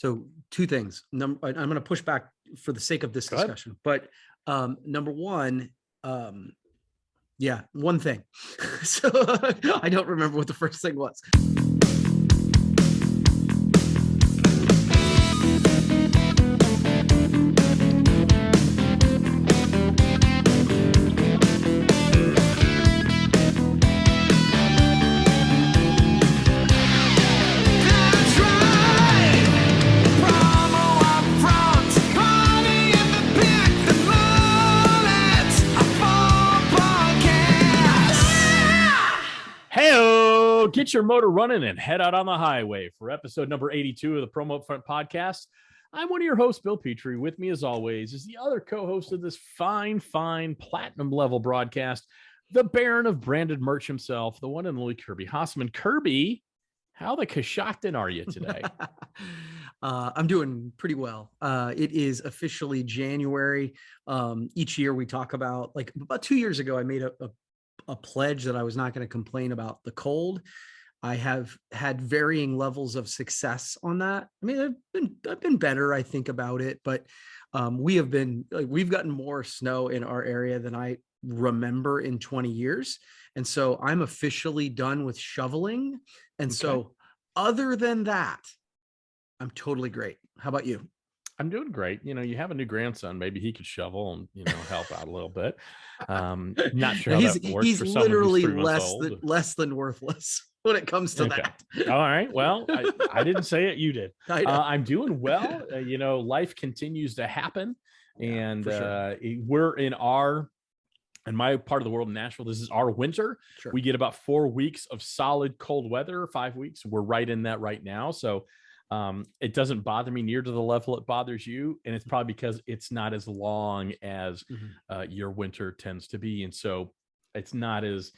So two things. I'm going to push back for the sake of this discussion, but number one, one thing. So I don't remember what the first thing was. Get your motor running and head out on the highway for episode number 82 of the PromoPulse podcast. I'm one of your hosts, Bill Petrie. With me, as always, is the other co-host of this fine platinum level broadcast, the Baron of branded merch himself, the one and only Kirby Hassman. Kirby, how the kashaktin are you today? I'm doing pretty well. It is officially January. Each year we talk about, like about 2 years ago, I made a pledge that I was not going to complain about the cold. I have had varying levels of success on that. I mean, I've been better, I think, about it, but we've gotten more snow in our area than I remember in 20 years. And so I'm officially done with shoveling. And so other than that, I'm totally great. How about you? I'm doing great. You know, you have a new grandson. Maybe he could shovel and, help out a little bit. Not sure how that works. He's for someone literally who's less than worthless when it comes to that. All right. Well, I didn't say it. You did. I'm doing well. Life continues to happen. And sure. We're in my part of the world in Nashville, this is our winter. Sure. We get about 4 weeks of solid cold weather, 5 weeks. We're right in that right now. So it doesn't bother me near to the level it bothers you. And it's probably because it's not as long as your winter tends to be. And so it's not as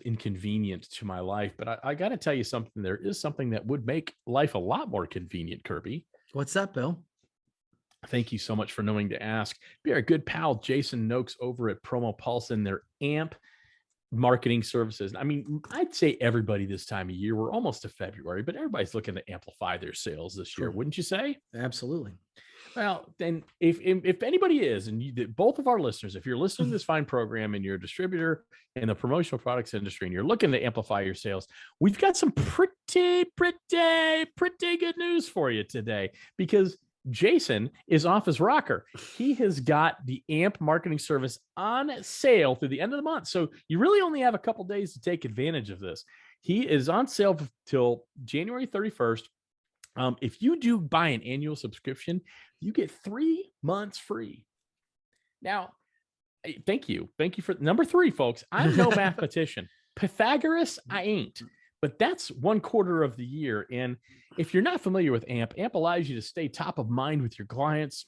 inconvenient to my life. But I got to tell you something. There is something that would make life a lot more convenient, Kirby. What's that, Bill? Thank you so much for knowing to ask. Be our good pal, Jason Noakes, over at PromoPulse and their AMP marketing services. I mean, I'd say everybody this time of year, we're almost to February, but everybody's looking to amplify their sales this year, wouldn't you say? Absolutely. Well, then if anybody is, and both of our listeners, if you're listening to this fine program and you're a distributor in the promotional products industry and you're looking to amplify your sales, we've got some pretty good news for you today, because Jason is off his rocker. He has got the AMP marketing service on sale through the end of the month. So you really only have a couple days to take advantage of this. He is on sale till January 31st. If you do buy an annual subscription, you get 3 months free. Now, thank you. Thank you for number 3, folks. I'm no mathematician. Pythagoras, I ain't. But that's 1/4 of the year. And if you're not familiar with AMP allows you to stay top of mind with your clients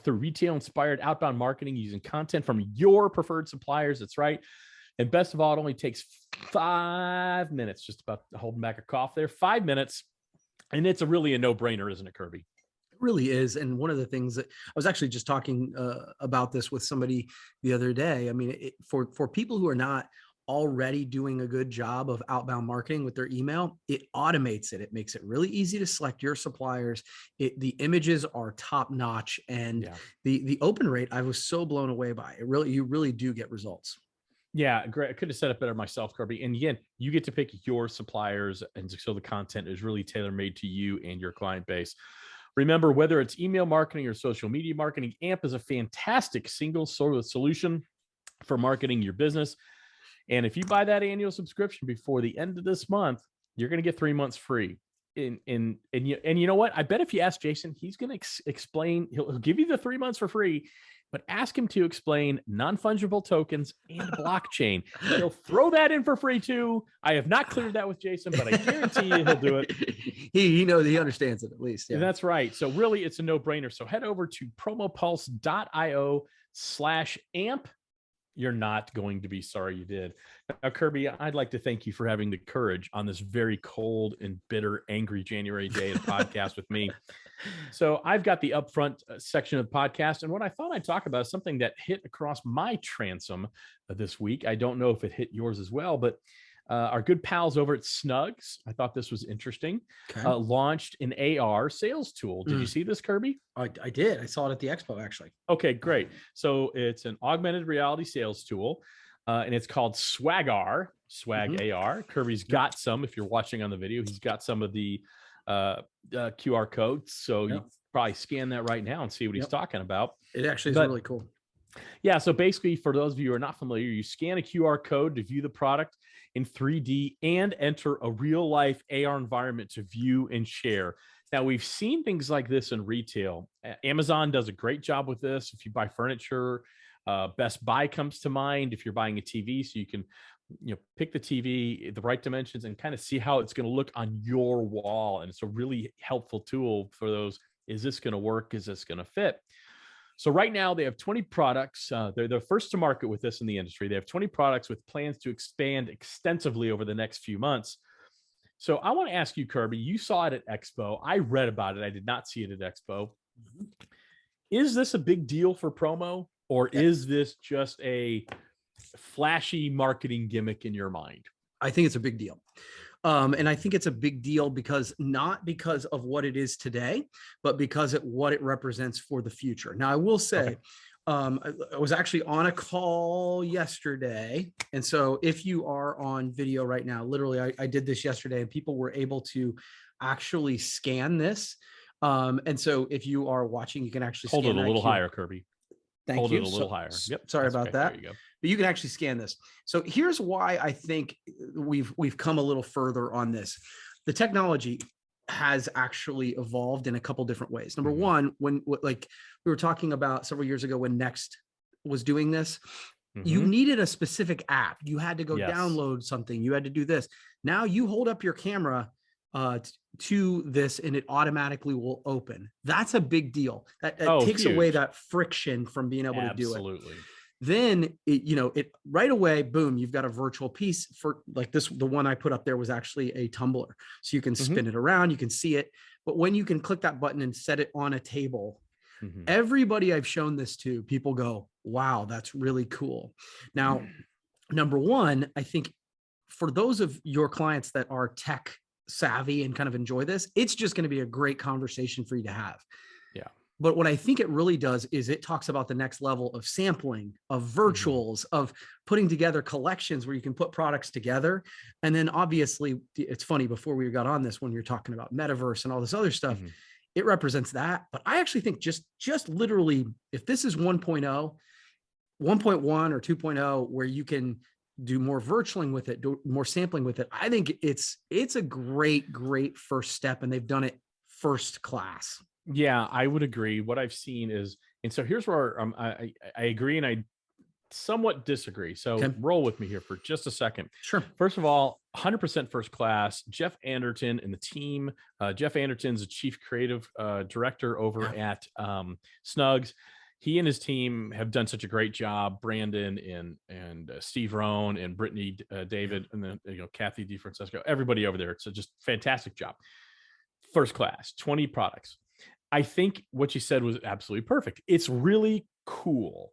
through retail-inspired outbound marketing using content from your preferred suppliers. That's right. And best of all, it only takes 5 minutes, just about holding back a cough there, 5 minutes. And it's really a no-brainer, isn't it, Kirby? It really is. And one of the things that I was actually just talking about this with somebody the other day. I mean, for people who are not already doing a good job of outbound marketing with their email, it automates it. It makes it really easy to select your suppliers. The images are top notch, and the open rate, I was so blown away by it. You really do get results. Yeah, great. I could have set it better myself, Kirby. And again, you get to pick your suppliers, and so the content is really tailor-made to you and your client base. Remember, whether it's email marketing or social media marketing, AMP is a fantastic single solution for marketing your business. And if you buy that annual subscription before the end of this month, you're going to get 3 months free. And you know what? I bet if you ask Jason, he's going to explain. He'll give you the 3 months for free, but ask him to explain non-fungible tokens and blockchain. He'll throw that in for free too. I have not cleared that with Jason, but I guarantee you he'll do it. He knows, he understands it at least. Yeah. That's right. So really, it's a no-brainer. So head over to promopulse.io/amp. You're not going to be sorry you did. Now, Kirby, I'd like to thank you for having the courage on this very cold and bitter, angry January day to podcast with me. So I've got the upfront section of the podcast, and what I thought I'd talk about is something that hit across my transom this week. I don't know if it hit yours as well, but our good pals over at Snugs, I thought this was interesting, Okay. launched an AR sales tool. Did you see this, Kirby? I did. I saw it at the expo, actually. Okay, great. So it's an augmented reality sales tool, and it's called Swag AR. Kirby's got some. If you're watching on the video, he's got some of the QR codes. So you probably scan that right now and see what he's talking about. It actually is really cool. Yeah. So basically, for those of you who are not familiar, you scan a QR code to view the product in 3D and enter a real life AR environment to view and share. Now, we've seen things like this in retail. Amazon does a great job with this. If you buy furniture, Best Buy comes to mind. If you're buying a TV, so you can pick the TV, the right dimensions, and kind of see how it's going to look on your wall. And it's a really helpful tool for those. Is this going to work? Is this going to fit? So right now they have 20 products. They're the first to market with this in the industry. They have 20 products with plans to expand extensively over the next few months. So I want to ask you, Kirby, you saw it at Expo. I read about it. I did not see it at Expo. Is this a big deal for Promo, or is this just a flashy marketing gimmick in your mind? I think it's a big deal. And I think it's a big deal because not because of what it is today, but because of what it represents for the future. Now, I will say, I was actually on a call yesterday. And so if you are on video right now, literally, I did this yesterday and people were able to actually scan this. And so if you are watching, you can actually hold it a little higher, Kirby. Thank you. Hold it a little higher. Yep. Sorry about that. There you go. But you can actually scan this. So here's why I think we've come a little further on this. The technology has actually evolved in a couple different ways. Number one, when like we were talking about several years ago when Next was doing this, you needed a specific app. You had to go download something. You had to do this. Now you hold up your camera to this and it automatically will open. That's a big deal. That takes away that friction from being able to do it. Absolutely. Then it right away, boom, you've got a virtual piece for like this. The one I put up there was actually a tumbler. So you can spin it around, you can see it. But when you can click that button and set it on a table, everybody I've shown this to, people go, wow, that's really cool. Now, number one, I think for those of your clients that are tech savvy and kind of enjoy this, it's just going to be a great conversation for you to have. Yeah. But what I think it really does is it talks about the next level of sampling, of virtuals, of putting together collections where you can put products together. And then obviously it's funny, before we got on this, when you're talking about metaverse and all this other stuff, it represents that. But I actually think just literally, if this is 1.0, 1.1 or 2.0, where you can do more virtualing with it, do more sampling with it, I think it's a great first step, and they've done it first class. Yeah, I would agree. What I've seen is, and so here's where I agree and I somewhat disagree. So roll with me here for just a second. Sure. First of all, 100% first class. Jeff Anderton and the team. Jeff Anderton's the chief creative director over at Snugs. He and his team have done such a great job. Brandon and Steve Rohn and Brittany David, and then Kathy DeFrancesco, everybody over there. It's just fantastic job. First class, 20 products. I think what you said was absolutely perfect. It's really cool.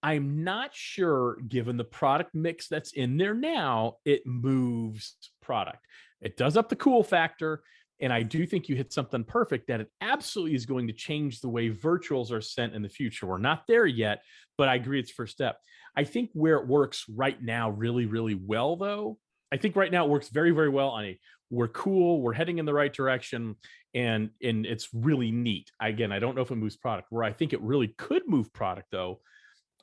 I'm not sure, given the product mix that's in there now, it moves product. It does up the cool factor. And I do think you hit something perfect, that it absolutely is going to change the way virtuals are sent in the future. We're not there yet, but I agree it's first step. I think where it works right now really, really well, though, I think right now it works very, very well on we're cool, we're heading in the right direction, and it's really neat. Again, I don't know if it moves product. Where I think it really could move product, though,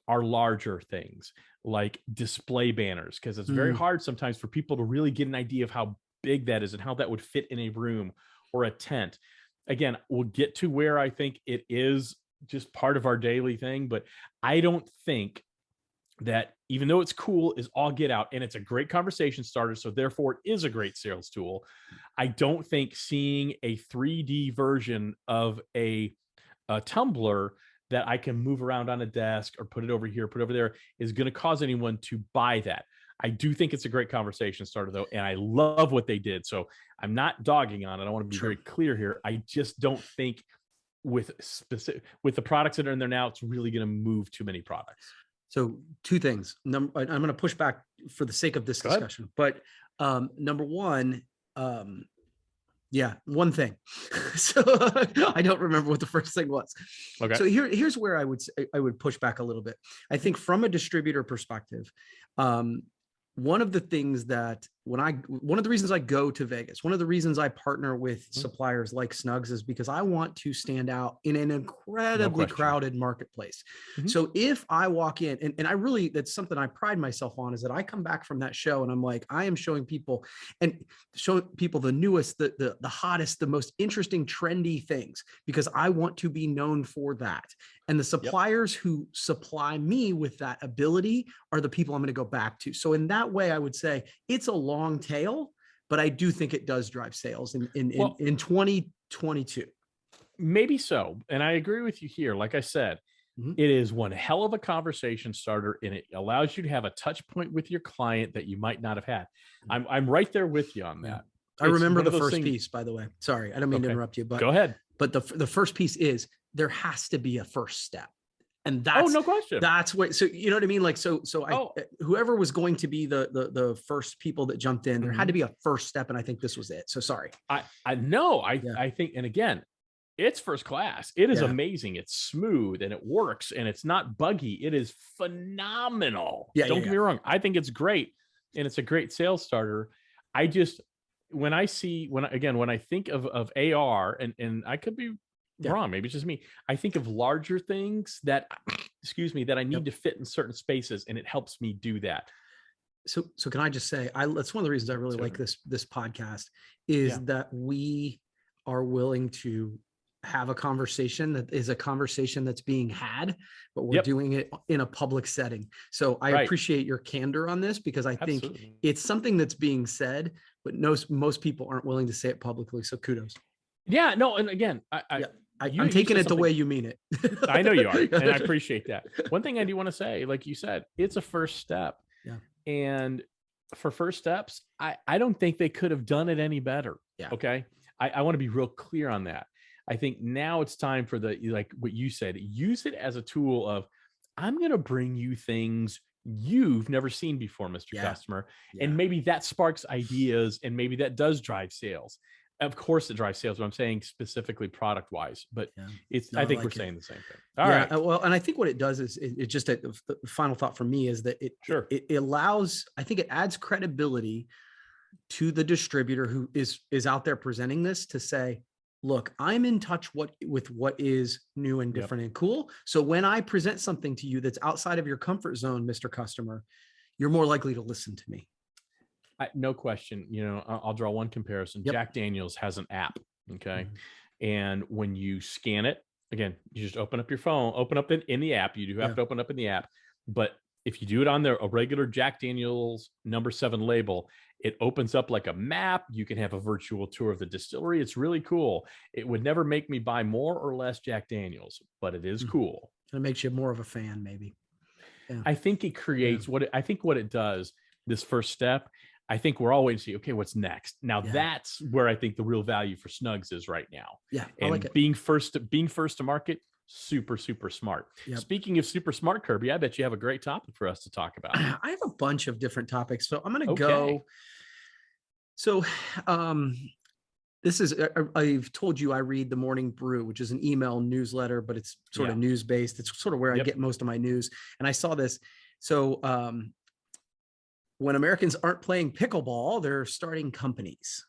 are larger things like display banners, because it's very hard sometimes for people to really get an idea of how big that is and how that would fit in a room or a tent. Again, we'll get to where I think it is just part of our daily thing, but I don't think that, even though it's cool, is all get out, and it's a great conversation starter, so therefore it is a great sales tool. I don't think seeing a 3D version of a tumbler that I can move around on a desk or put it over here, put it over there, is going to cause anyone to buy that. I do think it's a great conversation starter, though, and I love what they did. So I'm not dogging on it. I want to be very clear here. I just don't think with the products that are in there now, it's really going to move too many products. So two things. I'm going to push back for the sake of this discussion, but Number one, yeah, one thing. So I don't remember what the first thing was. Okay. So here's where I would push back a little bit. I think from a distributor perspective, one of the things that one of the reasons I go to Vegas, one of the reasons I partner with suppliers like Snugs is because I want to stand out in an incredibly crowded marketplace. So if I walk in and I really, that's something I pride myself on, is that I come back from that show and I'm like, I am showing people the newest, the hottest, the most interesting, trendy things, because I want to be known for that. And the suppliers who supply me with that ability are the people I'm going to go back to. So in that way, I would say it's a long tail, but I do think it does drive sales in 2022. Maybe so. And I agree with you here. Like I said, it is one hell of a conversation starter, and it allows you to have a touch point with your client that you might not have had. I'm right there with you on that. I remember the first piece, by the way. Sorry, I don't mean to interrupt you, but go ahead. But the first piece is there has to be a first step. And that's no question. That's what, so you know what I mean? Like, so whoever was going to be the first people that jumped in, there had to be a first step. And I think this was it. So sorry. I know. I think, and again, it's first class. It is amazing. It's smooth and it works and it's not buggy. It is phenomenal. Don't get me wrong. I think it's great. And it's a great sales starter. I just, when I think of AR, and I could be wrong, maybe it's just me, I think of larger things that, that I need to fit in certain spaces, and it helps me do that. So can I just say, that's one of the reasons I really like this podcast is that we are willing to have a conversation that is a conversation that's being had, but we're doing it in a public setting. So I appreciate your candor on this, because I think it's something that's being said, but most people aren't willing to say it publicly. So kudos. Yeah, no. And again, I'm taking it the way you mean it. I know you are. And I appreciate that. One thing I do want to say, like you said, it's a first step. Yeah. And for first steps, I don't think they could have done it any better. Yeah. Okay. I want to be real clear on that. I think now it's time for like what you said, use it as a tool of, I'm going to bring you things you've never seen before, Mr. Customer. And maybe that sparks ideas, and maybe that does drive sales. Of course it drives sales, but I'm saying specifically product wise, but I think we're saying the same thing. All right. Well, and I think what it does is it just, the final thought for me is that it allows, I think it adds credibility to the distributor who is out there presenting this, to say, look, I'm in touch with what is new and different and cool. So when I present something to you that's outside of your comfort zone, Mr. Customer, you're more likely to listen to me. No question. I'll draw one comparison. Jack Daniel's has an app. Okay. And when you scan it, again, you just open up your phone, open up in the app. You do have to open up in the app, but if you do it on a regular Jack Daniel's number 7 label, it opens up like a map. You can have a virtual tour of the distillery. It's really cool. It would never make me buy more or less Jack Daniel's, but it is cool. It makes you more of a fan, maybe. Yeah. I think it creates what it does, this first step. I think we're all waiting to see, okay, what's next? Now that's where I think the real value for Snugs is right now. Yeah. And like being first to market, super, super smart. Yep. Speaking of super smart, Kirby, I bet you have a great topic for us to talk about. I have a bunch of different topics. So I'm going to go. So this is, I've told you I read The Morning Brew, which is an email newsletter, but it's sort of news based. It's sort of where I get most of my news. And I saw this. So when Americans aren't playing pickleball, they're starting companies.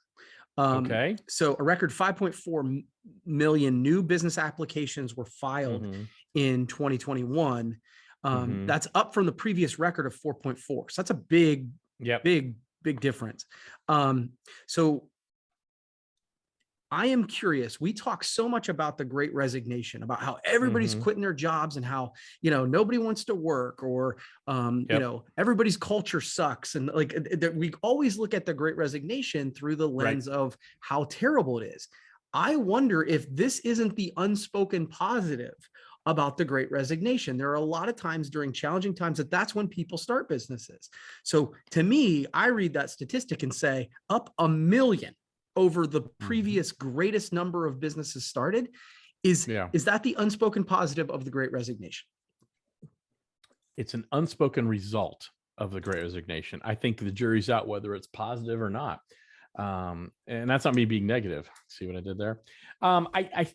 So a record 5.4 million new business applications were filed in 2021. That's up from the previous record of 4.4. So that's a big difference. So I am curious. We talk so much about the Great Resignation, about how everybody's quitting their jobs and how, nobody wants to work, or, everybody's culture sucks. And like, we always look at the Great Resignation through the lens of how terrible it is. I wonder if this isn't the unspoken positive about the Great Resignation. There are a lot of times during challenging times that's when people start businesses. So to me, I read that statistic and say up 1 million over the previous greatest number of businesses started. Is that the unspoken positive of the Great Resignation? It's an unspoken result of the Great Resignation. I think the jury's out whether it's positive or not. And that's not me being negative. See what I did there? I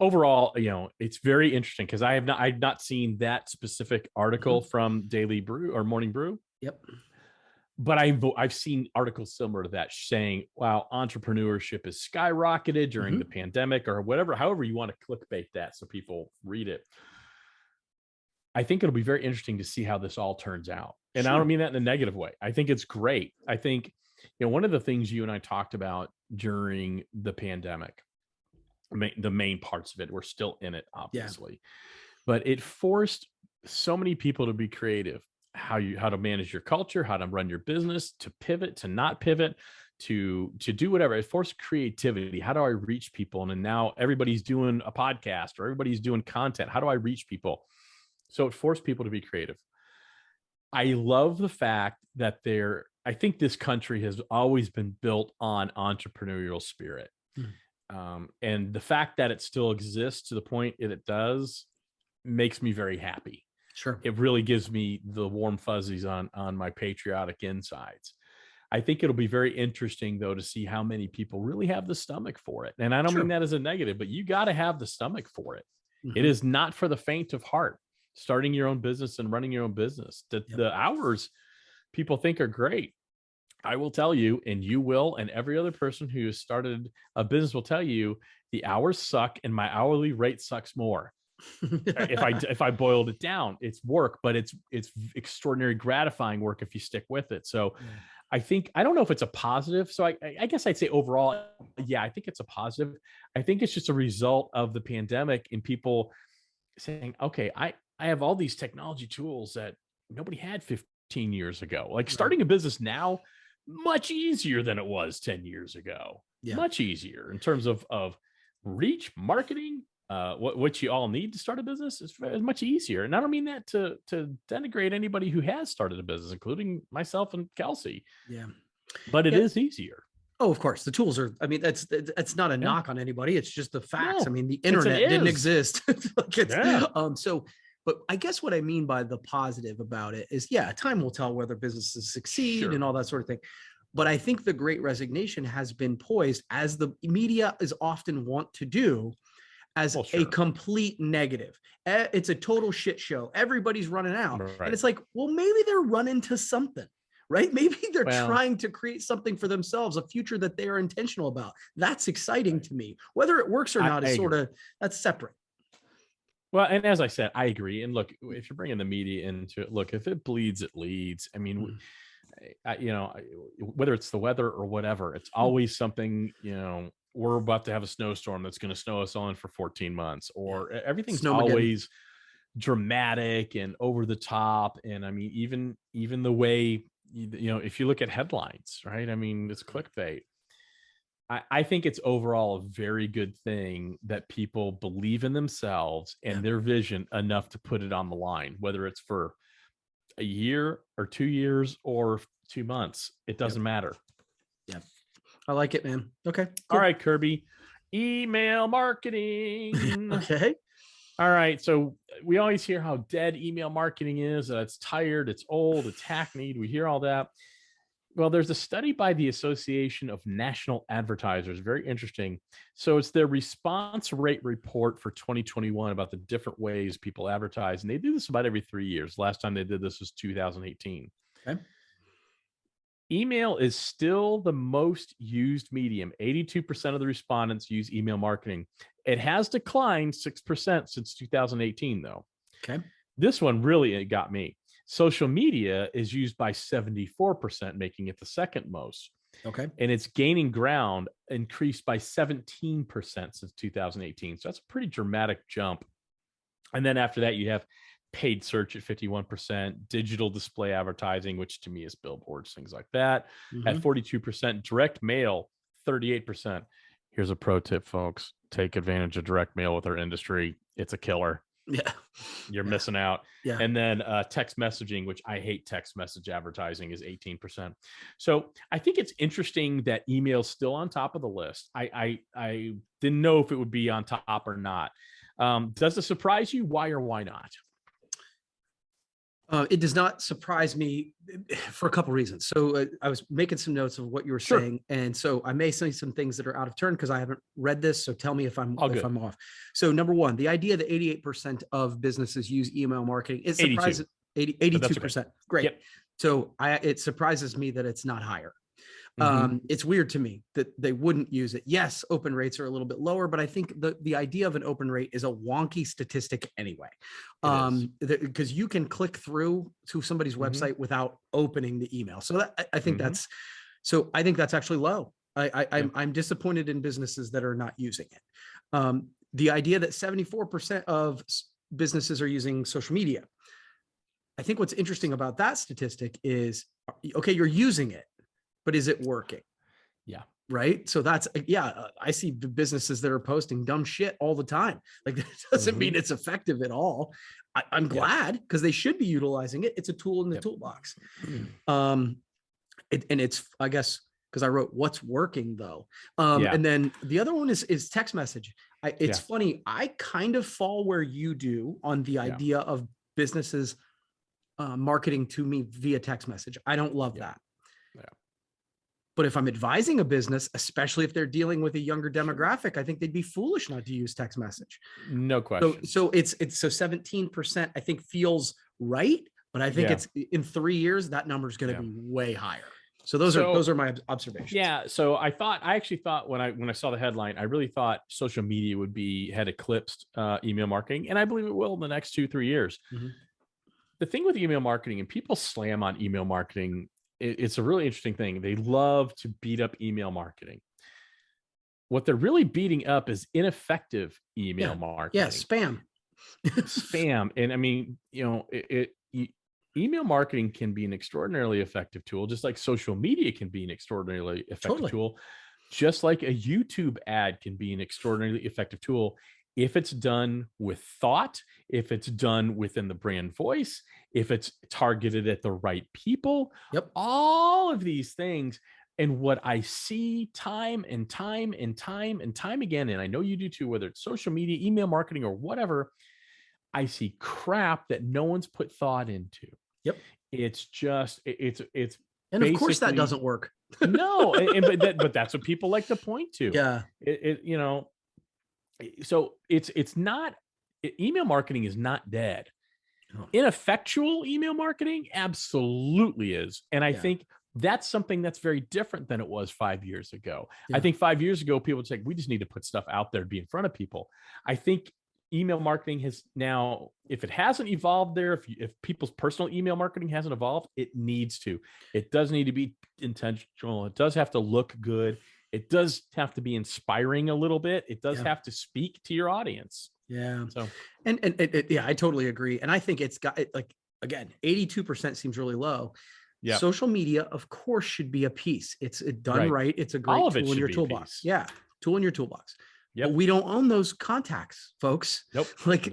overall, it's very interesting because I've not seen that specific article from Daily Brew or Morning Brew. Yep. But I've seen articles similar to that saying, wow, entrepreneurship is skyrocketed during the pandemic or whatever, however you want to clickbait that so people read it. I think it'll be very interesting to see how this all turns out. And I don't mean that in a negative way. I think it's great. I think, one of the things you and I talked about during the pandemic, the main parts of it, we're still in it, obviously, but it forced so many people to be creative. How to manage your culture, how to run your business, to pivot, to not pivot, to do whatever. It forced creativity. How do I reach people? And then now everybody's doing a podcast or everybody's doing content. How do I reach people? So it forced people to be creative. I love the fact that I think this country has always been built on entrepreneurial spirit. And the fact that it still exists to the point it does makes me very happy. Sure. It really gives me the warm fuzzies on my patriotic insides. I think it'll be very interesting, though, to see how many people really have the stomach for it. And I don't mean that as a negative, but you got to have the stomach for it. It is not for the faint of heart. Starting your own business and running your own business. The hours people think are great. I will tell you, and you will, and every other person who has started a business will tell you, the hours suck and my hourly rate sucks more. If I boiled it down, it's work, but it's extraordinary gratifying work if you stick with it. So I don't know if it's a positive. So I guess I'd say overall, I think it's a positive. I think it's just a result of the pandemic and people saying, okay, I have all these technology tools that nobody had 15 years ago. Like starting a business now, much easier than it was 10 years ago. Much easier in terms of reach, marketing, what you all need to start a business is much easier. And I don't mean that to denigrate anybody who has started a business, including myself and Kelsey. But it is easier. Oh, of course. The tools are, I mean, that's not a knock on anybody. It's just the facts. I mean, the internet didn't exist. But I guess what I mean by the positive about it is, time will tell whether businesses succeed and all that sort of thing. But I think the Great Resignation has been poised, as the media is often want to do, as a complete negative. It's a total shit show. Everybody's running out. And it's like, well, maybe they're running to something, right? Maybe they're trying to create something for themselves, a future that they are intentional about. That's exciting to me. Whether it works or not is that's separate. Well, and as I said, I agree. And look, if you're bringing the media into it, look, if it bleeds, it leads. I mean, whether it's the weather or whatever, it's always something, we're about to have a snowstorm that's going to snow us on for 14 months, or everything's always dramatic and over the top. And I mean, even the way, if you look at headlines, right? I mean, it's clickbait. I think it's overall a very good thing that people believe in themselves and their vision enough to put it on the line, whether it's for a year or 2 years or 2 months. It doesn't matter. I like it, man. Okay. Cool. All right, Kirby. Email marketing. Okay. All right. So we always hear how dead email marketing is. It's tired, it's old, it's hackneyed. We hear all that. Well, there's a study by the Association of National Advertisers. Very interesting. So it's their response rate report for 2021 about the different ways people advertise. And they do this about every 3 years. Last time they did this was 2018. Okay. Email is still the most used medium. 82% of the respondents use email marketing. It has declined 6% since 2018, though. Okay. This one really got me. Social media is used by 74%, making it the second most. Okay. And it's gaining ground, increased by 17% since 2018. So that's a pretty dramatic jump. And then after that, you have paid search at 51%, digital display advertising, which to me is billboards, things like that, at 42%, direct mail, 38%. Here's a pro tip, folks. Take advantage of direct mail with our industry. It's a killer. Yeah. You're missing out. Yeah. And then text messaging, which I hate text message advertising, is 18%. So I think it's interesting that email's still on top of the list. I didn't know if it would be on top or not. Does it surprise you? Why or why not? It does not surprise me for a couple reasons. So I was making some notes of what you were Sure. saying, and so I may say some things that are out of turn because I haven't read this. So tell me if I'm All good. off. So number one, the idea that 88% of businesses use email marketing is 82. 82%. Okay. Great. Yep. So it surprises me that it's not higher. Mhm. It's weird to me that they wouldn't use it. Yes, open rates are a little bit lower, but I think the idea of an open rate is a wonky statistic anyway. Because you can click through to somebody's website without opening the email. So I think that's actually low. I'm disappointed in businesses that are not using it. The idea that 74% of businesses are using social media. I think what's interesting about that statistic is, okay, you're using it, but is it working? Yeah. Right. So I see the businesses that are posting dumb shit all the time. Like that doesn't mean it's effective at all. I'm glad because they should be utilizing it. It's a tool in the toolbox. And it's, I guess, because I wrote what's working though. And then the other one is text message. It's funny. I kind of fall where you do on the idea of businesses marketing to me via text message. I don't love that. Yeah. But if I'm advising a business, especially if they're dealing with a younger demographic, I think they'd be foolish not to use text message. No question. So it's 17%, I think feels right, but I think it's in 3 years, that number is going to be way higher. So those are my observations. Yeah. So I actually thought when I saw the headline, I really thought social media had eclipsed email marketing. And I believe it will in the next 2-3 years. Mm-hmm. The thing with email marketing, and people slam on email marketing, it's a really interesting thing. They love to beat up email marketing. What they're really beating up is ineffective email marketing. Yeah, spam. Spam. And I mean, email marketing can be an extraordinarily effective tool, just like social media can be an extraordinarily effective tool, just like a YouTube ad can be an extraordinarily effective tool. If it's done with thought, if it's done within the brand voice, if it's targeted at the right people, all of these things. And what I see time and time again, and I know you do too, whether it's social media, email marketing, or whatever, I see crap that no one's put thought into. Yep. It's just, it's and of course that doesn't work. No, but that's what people like to point to. Yeah. So it's not, email marketing is not dead. Ineffectual email marketing absolutely is. And I think that's something that's very different than it was 5 years ago. I think 5 years ago, people would say, we just need to put stuff out there to be in front of people. I think email marketing has now, if it hasn't evolved there, if people's personal email marketing hasn't evolved, it needs to. It does need to be intentional. It does have to look good. It does have to be inspiring a little bit. It does have to speak to your audience. Yeah. So, and I totally agree. And I think it's got like, again, 82% seems really low. Yeah. Social media, of course, should be a piece. It's done right. It's a great tool in your toolbox. Yeah. Tool in your toolbox. But we don't own those contacts, folks. Nope. Like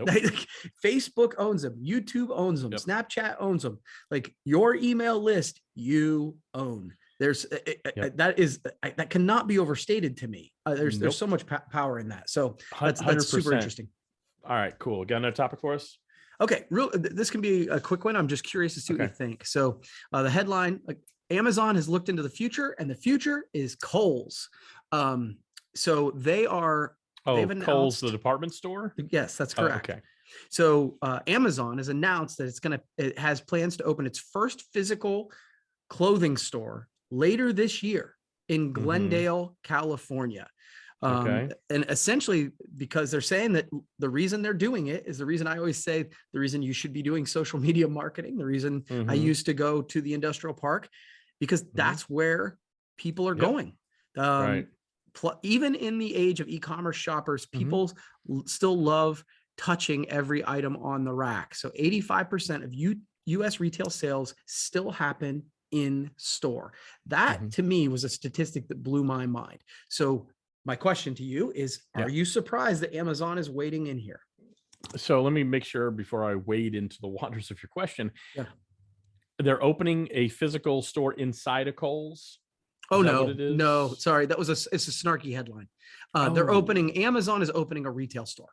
Facebook owns them. YouTube owns them. Snapchat owns them. Like your email list, you own. There's that cannot be overstated to me. There's so much power in that. So that's super interesting. All right, cool. Got another topic for us? Okay, this can be a quick one. I'm just curious to see what you think. So the headline, Amazon has looked into the future, and the future is Kohl's. So they've announced, Kohl's, the department store? Yes, that's correct. Okay. So Amazon has announced that it has plans to open its first physical clothing store later this year in Glendale, California. And essentially, because they're saying that the reason they're doing it is the reason I always say the reason you should be doing social media marketing, the reason I used to go to the industrial park, because that's where people are going. Even in the age of e-commerce shoppers, people still love touching every item on the rack. So 85% of U.S. retail sales still happen in store. That to me was a statistic that blew my mind. So my question to you is, are you surprised that Amazon is wading in here? So let me make sure before I wade into the waters of your question. Yeah. They're opening a physical store inside of Kohl's? Oh, no, sorry. It's a snarky headline. Amazon is opening a retail store.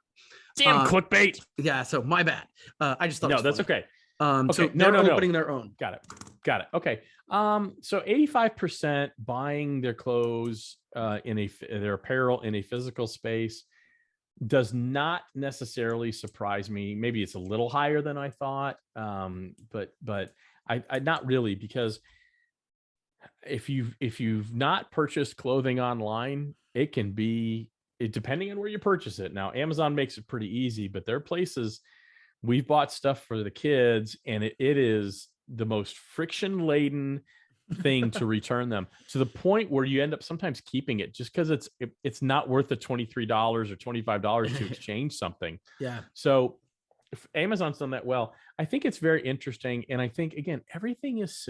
Damn clickbait. Yeah. So my bad. I just thought that's okay. So Okay. No. they're opening their own. Got it. Okay. So 85% buying their clothes in their apparel in a physical space does not necessarily surprise me. Maybe it's a little higher than I thought, but I not really, because if you've not purchased clothing online, it can be depending on where you purchase it. Now, Amazon makes it pretty easy, but there are places we've bought stuff for the kids, and it is the most friction laden thing to return them, to the point where you end up sometimes keeping it just because it's not worth the $23 or $25 to exchange something. Yeah. So if Amazon's done that well, I think it's very interesting. And I think, again, everything is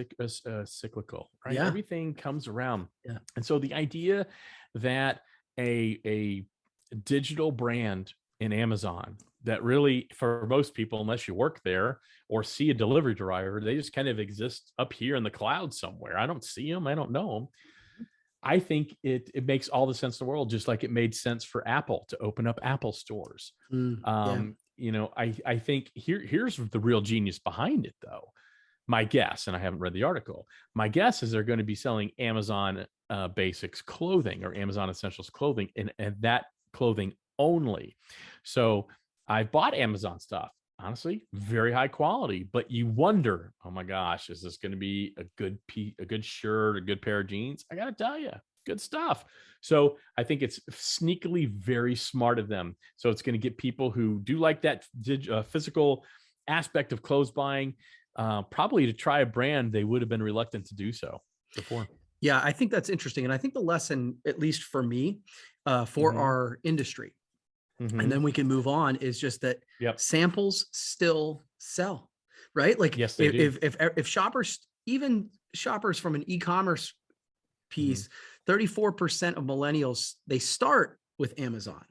cyclical, right? Yeah. Everything comes around. Yeah. And so the idea that a digital brand in Amazon that really, for most people, unless you work there or see a delivery driver, they just kind of exist up here in the cloud somewhere. I don't see them. I don't know them. I think it makes all the sense in the world, just like it made sense for Apple to open up Apple stores. Yeah. I think here's the real genius behind it, though. My guess, and I haven't read the article, my guess is they're going to be selling Amazon Basics clothing or Amazon Essentials clothing, and that clothing only. So I've bought Amazon stuff, honestly, very high quality, but you wonder, oh my gosh, is this going to be a good shirt, a good pair of jeans? I got to tell you, good stuff. So I think it's sneakily very smart of them. So it's going to get people who do like that physical aspect of clothes buying, probably to try a brand they would have been reluctant to do so before. Yeah, I think that's interesting. And I think the lesson, at least for me, for our industry, and then we can move on, is just that samples still sell, right? Like, yes, they do. If shoppers, even shoppers from an e-commerce piece, 34% of millennials, they start with Amazon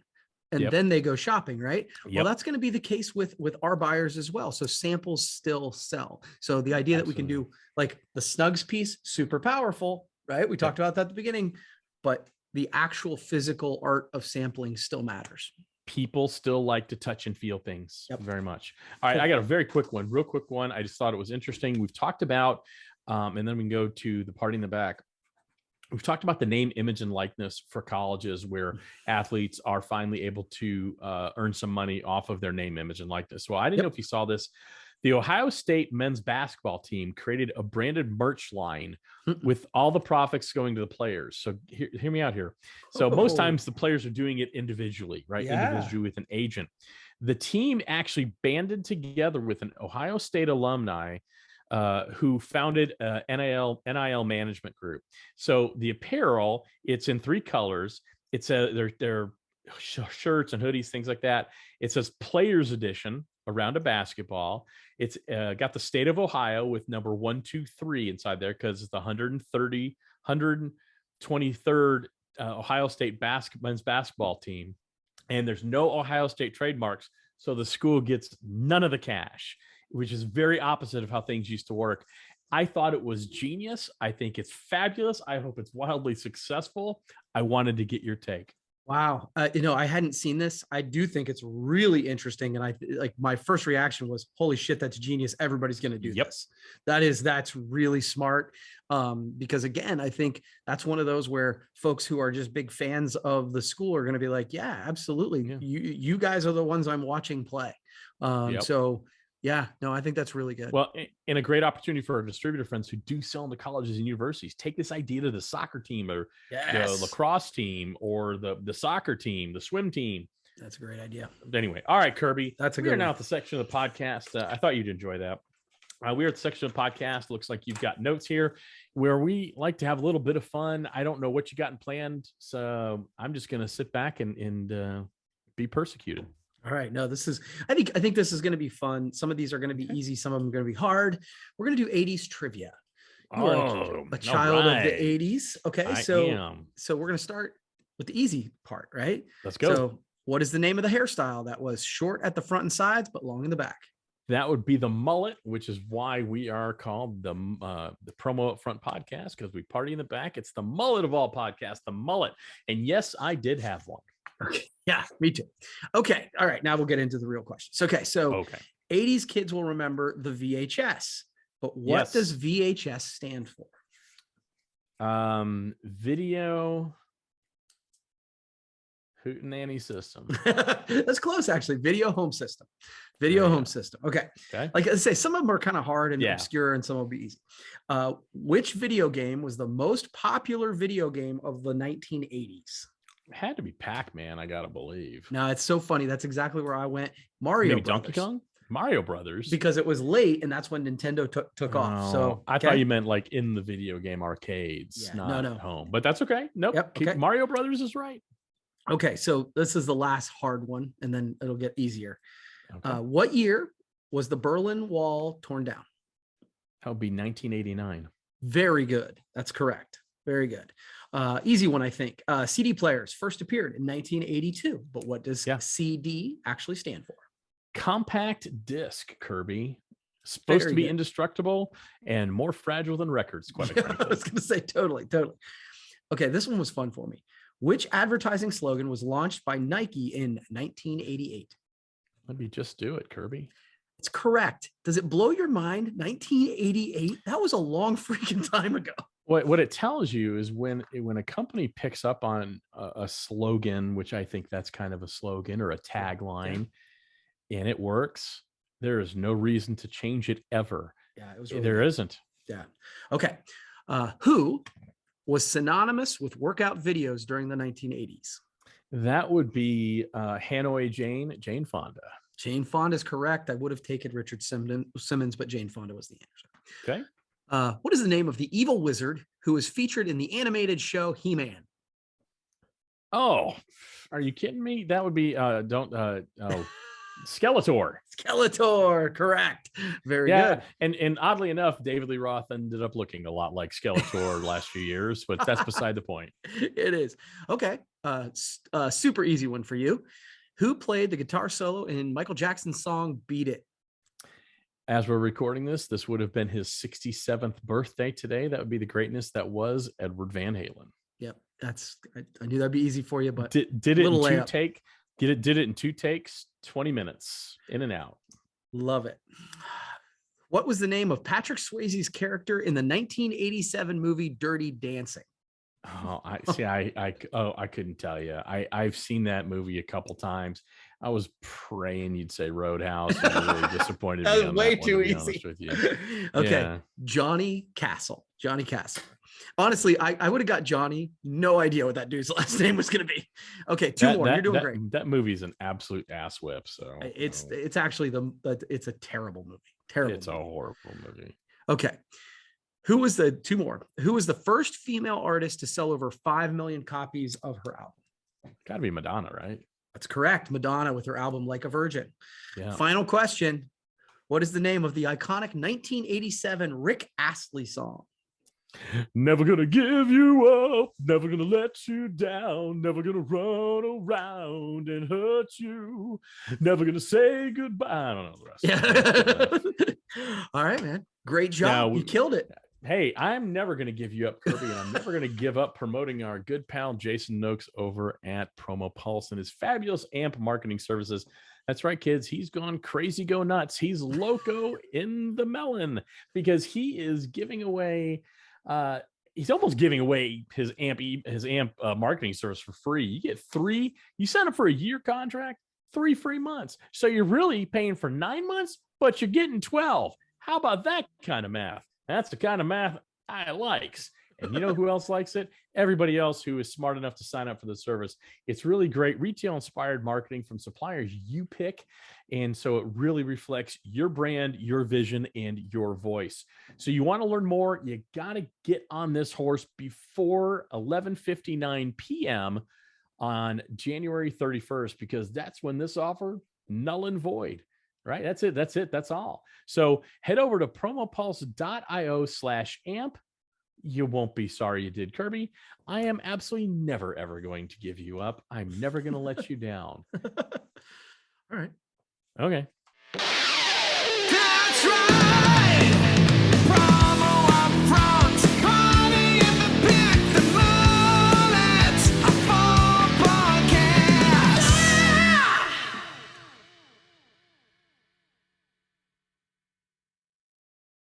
and then they go shopping, right? Well, that's going to be the case with our buyers as well. So samples still sell. So the idea that we can do, like, the Snugs piece, super powerful, right? We talked about that at the beginning, but the actual physical art of sampling still matters. People still like to touch and feel things very much. All right, I got a very real quick one. I just thought it was interesting. We've talked about, and then we can go to the party in the back. We've talked about the name, image, and likeness for colleges, where athletes are finally able to earn some money off of their name, image, and likeness. Well, I didn't know if you saw this. The Ohio State men's basketball team created a branded merch line with all the profits going to the players. So hear me out here. So most times the players are doing it individually, right? Individually with an agent. The team actually banded together with an Ohio State alumni who founded NIL management group. So the apparel, it's in 3 colors. It's their shirts and hoodies, things like that. It says Players Edition around a basketball. It's got the state of Ohio with number 1, 2, 3 inside there, because it's the 123rd Ohio State men's basketball team. And there's no Ohio State trademarks, so the school gets none of the cash, which is very opposite of how things used to work. I thought it was genius. I think it's fabulous. I hope it's wildly successful. I wanted to get your take. Wow. I hadn't seen this. I do think it's really interesting. And my first reaction was, holy shit, that's genius. Everybody's going to do this. That's really smart. Because again, I think that's one of those where folks who are just big fans of the school are going to be like, yeah, absolutely. Yeah. You guys are the ones I'm watching play. So yeah, no, I think that's really good. Well, and a great opportunity for our distributor friends who do sell into colleges and universities. Take this idea to the soccer team, or the lacrosse team, or the soccer team, the swim team. That's a great idea. Anyway, all right, Kirby. We are now at the section of the podcast. I thought you'd enjoy that. We're at the section of the podcast. Looks like you've got notes here where we like to have a little bit of fun. I don't know what you got planned, so I'm just going to sit back and be persecuted. All right. No, I think this is going to be fun. Some of these are going to be easy. Some of them are going to be hard. We're going to do 80s trivia. You are a child of the 80s. Okay. So we're going to start with the easy part, right? Let's go. So what is the name of the hairstyle that was short at the front and sides, but long in the back? That would be the mullet, which is why we are called the Promo Upfront podcast, because we party in the back. It's the mullet of all podcasts, the mullet. And yes, I did have one. Okay. Yeah, me too. Okay. All right. Now we'll get into the real questions. Okay. So 80s kids will remember the VHS, but what does VHS stand for? Video hootenanny system. That's close, actually. Video home system. Video home system. Okay. Like I say, some of them are kind of hard and obscure, and some will be easy. Which video game was the most popular video game of the 1980s? It had to be Pac-Man, I gotta believe. No, it's so funny. That's exactly where I went. Mario Brothers. Donkey Kong? Mario Brothers. Because it was late, and that's when Nintendo took off. So I thought you meant like in the video game arcades, not at home. But that's okay. Nope. Yep. Mario Brothers is right. Okay, so this is the last hard one, and then it'll get easier. Okay. What year was the Berlin Wall torn down? That would be 1989. Very good. That's correct. Very good. Easy one, I think. CD players first appeared in 1982, but what does CD actually stand for? Compact disc, Kirby. Supposed to be indestructible and more fragile than records, quite frankly. I was going to say totally. Okay, this one was fun for me. Which advertising slogan was launched by Nike in 1988? Let me just do it, Kirby. It's correct. Does it blow your mind? 1988? That was a long freaking time ago. What it tells you is when a company picks up on a slogan, which I think that's kind of a slogan or a tagline, and it works, there is no reason to change it ever. Yeah, it was really there isn't. Yeah. Okay. Who was synonymous with workout videos during the 1980s? That would be Hanoi Jane Fonda. Jane Fonda is correct. I would have taken Richard Simmons, but Jane Fonda was the answer. Okay. What is the name of the evil wizard who was featured in the animated show He-Man? Oh, are you kidding me? That would be Skeletor. Skeletor, correct. Very good. And oddly enough, David Lee Roth ended up looking a lot like Skeletor last few years, but that's beside the point. It is. Okay. Super easy one for you. Who played the guitar solo in Michael Jackson's song Beat It? As we're recording this would have been his 67th birthday today. That would be the greatness that was Edward Van Halen. Yep. I knew that'd be easy for you, but did it in two takes. Did it in 2 takes, 20 minutes in and out. Love it. What was the name of Patrick Swayze's character in the 1987 movie Dirty Dancing? Oh, I couldn't tell you. I've seen that movie a couple times. I was praying you'd say Roadhouse. I'm really disappointed. That was way too easy. With you. Okay, Johnny Castle. Johnny Castle. Honestly, I would have got Johnny. No idea what that dude's last name was going to be. Okay, two more. You're doing great. That movie's an absolute ass whip. So it's actually it's a terrible movie. Terrible. It's a horrible movie. Okay. Who was the first female artist to sell over 5 million copies of her album? Got to be Madonna, right? That's correct. Madonna with her album Like a Virgin. Yeah. Final question. What is the name of the iconic 1987 Rick Astley song? Never gonna give you up, never gonna let you down, never gonna run around and hurt you, never gonna say goodbye. I don't know the rest. Yeah. All right, man. Great job. You killed it. Hey, I'm never going to give you up, Kirby, and I'm never going to give up promoting our good pal Jason Noakes over at PromoPulse and his fabulous AMP marketing services. That's right, kids. He's gone crazy, go nuts. He's loco in the melon because he is giving away. He's almost giving away his AMP marketing service for free. You get 3. You sign up for a year contract, 3 free months. So you're really paying for 9 months, but you're getting 12. How about that kind of math? That's the kind of math I likes. And you know who else likes it? Everybody else who is smart enough to sign up for the service. It's really great retail inspired marketing from suppliers you pick. And so it really reflects your brand, your vision, and your voice. So you want to learn more, you got to get on this horse before 11:59 p.m. on January 31st, because that's when this offer null and void. Right? That's it. That's all. So head over to promopulse.io/amp. You won't be sorry you did, Kirby. I am absolutely never, ever going to give you up. I'm never going to let you down. All right. Okay. That's right.